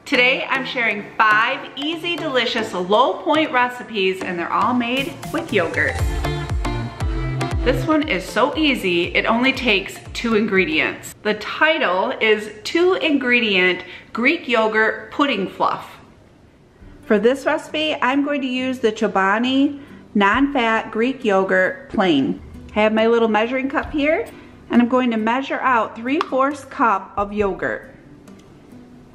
Today I'm sharing 5 easy, delicious, low point recipes, and they're all made with yogurt. This one is so easy, it only takes 2 ingredients. The title is 2-ingredient Greek yogurt pudding fluff. For this recipe, I'm going to use the Chobani non-fat Greek yogurt plain. I have my little measuring cup here, and I'm going to measure out 3/4 cup of yogurt.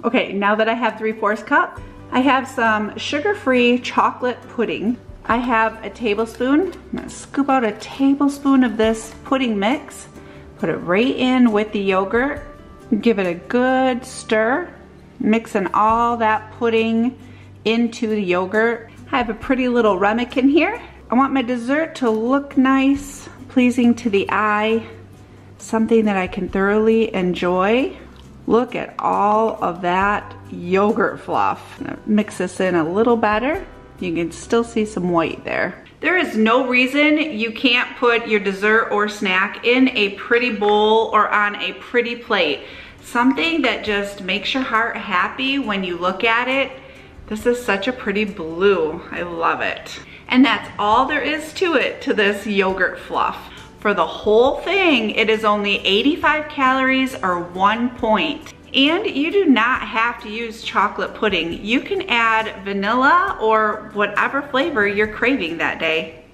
Okay, now that I have 3/4 cup, I have some sugar-free chocolate pudding. I have a tablespoon. I'm gonna scoop out a tablespoon of this pudding mix, put it right in with the yogurt, give it a good stir, mixing all that pudding into the yogurt. I have a pretty little ramekin here. I want my dessert to look nice, pleasing to the eye, something that I can thoroughly enjoy. Look at all of that yogurt fluff. I'm gonna mix this in a little better. You can still see some white there. There is no reason you can't put your dessert or snack in a pretty bowl or on a pretty plate. Something that just makes your heart happy when you look at it. This is such a pretty blue. I love it. And that's all there is to it, to this yogurt fluff. For the whole thing, it is only 85 calories or 1 point. And you do not have to use chocolate pudding. You can add vanilla or whatever flavor you're craving that day.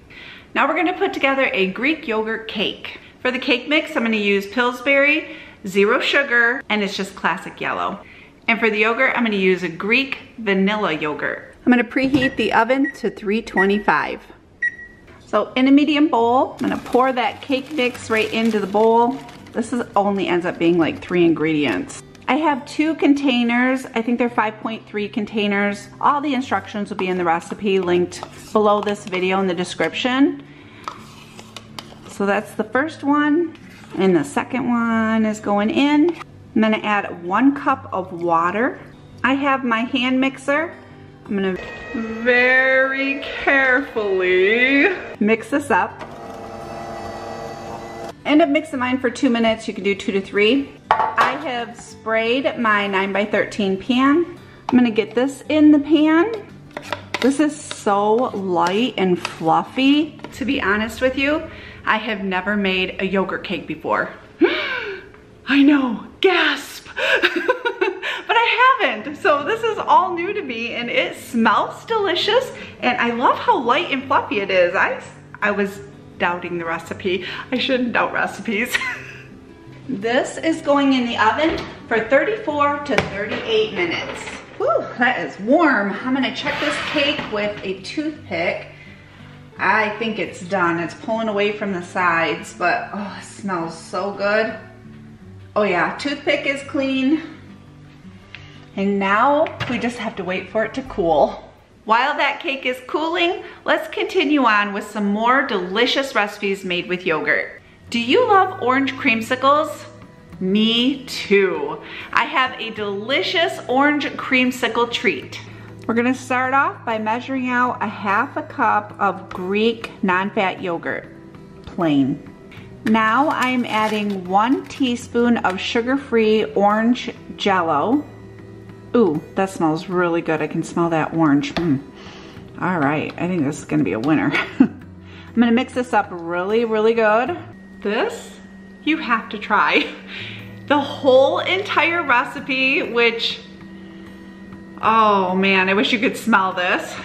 Now we're gonna put together a Greek yogurt cake. For the cake mix, I'm gonna use Pillsbury, 0 sugar, and it's just classic yellow. And for the yogurt, I'm gonna use a Greek vanilla yogurt. I'm gonna preheat the oven to 325. So in a medium bowl, I'm gonna pour that cake mix right into the bowl. This only ends up being like 3 ingredients. I have 2 containers. I think they're 5.3 containers. All the instructions will be in the recipe linked below this video in the description. So that's the first one. And the second one is going in. I'm gonna add 1 cup of water. I have my hand mixer. I'm gonna very carefully mix this up. End up mixing mine for 2 minutes. You can do 2 to 3. I have sprayed my 9x13 pan. I'm gonna get this in the pan. This is so light and fluffy. To be honest with you, I have never made a yogurt cake before. I know, gasp. But I haven't, so this is all new to me, and it smells delicious, and I love how light and fluffy it is. I was doubting the recipe. I shouldn't doubt recipes. This is going in the oven for 34 to 38 minutes. Whew, that is warm. I'm gonna check this cake with a toothpick. I think it's done. It's pulling away from the sides, but oh, it smells so good. Oh yeah, toothpick is clean. And now we just have to wait for it to cool. While that cake is cooling, let's continue on with some more delicious recipes made with yogurt. Do you love orange creamsicles? Me too. I have a delicious orange creamsicle treat. We're gonna start off by measuring out 1/2 cup of Greek non-fat yogurt, plain. Now I'm adding 1 teaspoon of sugar-free orange Jello. Ooh, that smells really good. I can smell that orange. All right, I think this is gonna be a winner. I'm gonna mix this up really, really good. This, you have to try. The whole entire recipe, which, oh man, I wish you could smell this,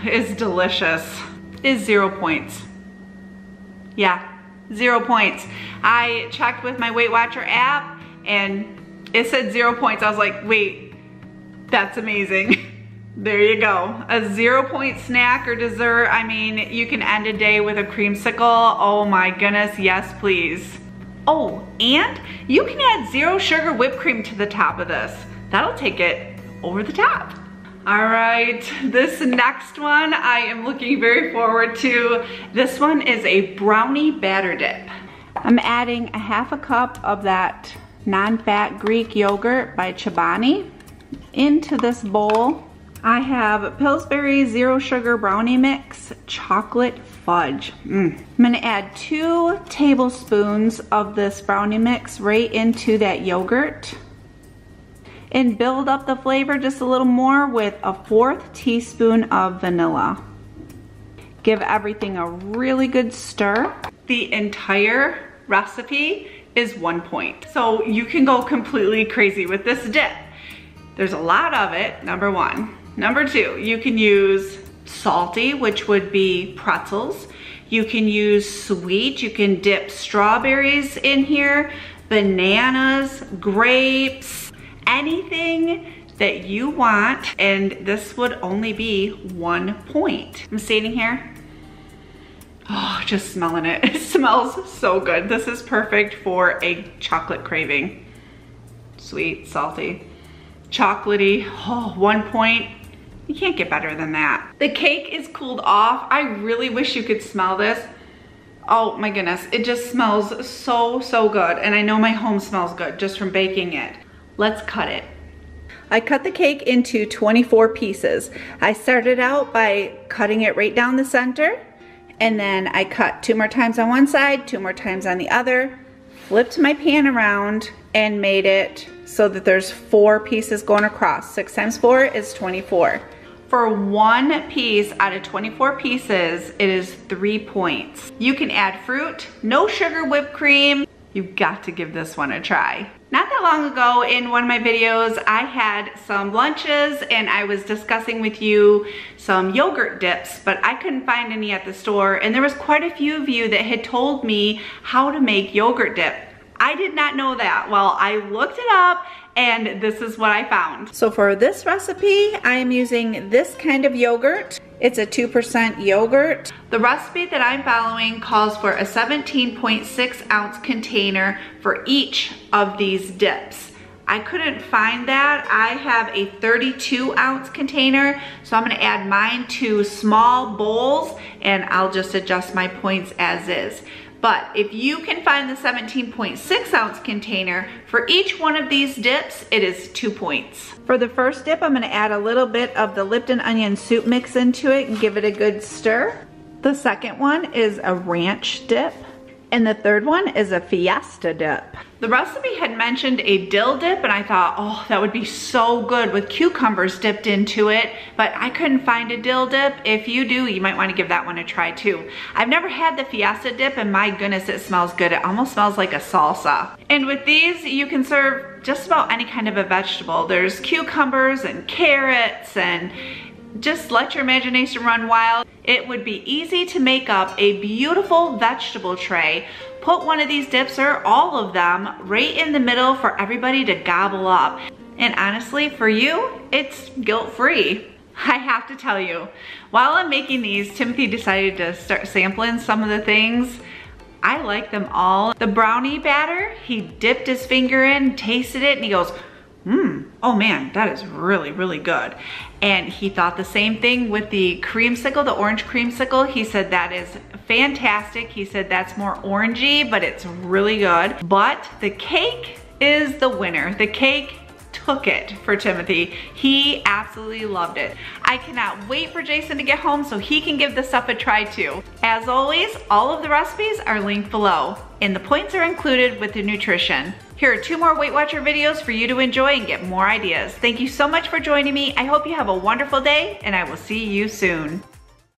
is delicious, is 0 points. Yeah, 0 points. I checked with my Weight Watcher app and it said 0 points. I was like, wait, that's amazing. There you go. A 0 point snack or dessert. I mean, you can end a day with a creamsicle. Oh my goodness, yes please. Oh, and you can add 0 sugar whipped cream to the top of this. That'll take it over the top. All right, this next one I am looking very forward to. This one is a brownie batter dip. I'm adding 1/2 cup of that non-fat Greek yogurt by Chobani into this bowl. I have Pillsbury 0 sugar brownie mix, chocolate fudge. I'm gonna add 2 tablespoons of this brownie mix right into that yogurt. and build up the flavor just a little more with a 1/4 teaspoon of vanilla. Give everything a really good stir. The entire recipe is 1 point. So you can go completely crazy with this dip. There's a lot of it, number one. Number two, you can use salty, which would be pretzels. You can use sweet, you can dip strawberries in here, bananas, grapes, anything that you want, and this would only be 1 point. I'm standing here, oh, just smelling it. It smells so good. This is perfect for a chocolate craving. Sweet, salty, chocolatey, oh, 1 point. You can't get better than that. The cake is cooled off. I really wish you could smell this. Oh my goodness, it just smells so, so good. And I know my home smells good just from baking it. Let's cut it. I cut the cake into 24 pieces. I started out by cutting it right down the center, and then I cut 2 more times on one side, 2 more times on the other, flipped my pan around and made it so that there's 4 pieces going across. 6 times 4 is 24. For 1 piece out of 24 pieces, it is 3 points. You can add fruit, no sugar whipped cream. You've got to give this one a try. Not that long ago in one of my videos, I had some lunches and I was discussing with you some yogurt dips, but I couldn't find any at the store, and there was quite a few of you that had told me how to make yogurt dip. I did not know that. Well, I looked it up and this is what I found. So for this recipe, I am using this kind of yogurt. It's a 2% yogurt. The recipe that I'm following calls for a 17.6 ounce container for each of these dips. I couldn't find that. I have a 32 ounce container, so I'm gonna add mine to small bowls and I'll just adjust my points as is. But if you can find the 17.6 ounce container, for each one of these dips, it is 2 points. For the first dip, I'm gonna add a little bit of the Lipton onion soup mix into it and give it a good stir. The second one is a ranch dip, and the third one is a fiesta dip. The recipe had mentioned a dill dip, and I thought, oh, that would be so good with cucumbers dipped into it, but I couldn't find a dill dip. If you do, you might want to give that one a try too. I've never had the fiesta dip, and my goodness, it smells good. It almost smells like a salsa. And with these, you can serve just about any kind of a vegetable. There's cucumbers and carrots, and just let your imagination run wild. It would be easy to make up a beautiful vegetable tray. Put one of these dips or all of them right in the middle for everybody to gobble up. And honestly, for you, it's guilt-free. I have to tell you, while I'm making these, Timothy decided to start sampling some of the things. I like them all. The brownie batter, he dipped his finger in, tasted it, and he goes, oh man, that is really, really good. And he thought the same thing with the creamsicle, the orange creamsicle. He said that is fantastic. He said that's more orangey, but it's really good. But the cake is the winner. The cake took it for Timothy. He absolutely loved it. I cannot wait for Jason to get home so he can give this stuff a try too. As always, all of the recipes are linked below, and the points are included with the nutrition. Here are 2 more Weight Watcher videos for you to enjoy and get more ideas. Thank you so much for joining me. I hope you have a wonderful day, and I will see you soon.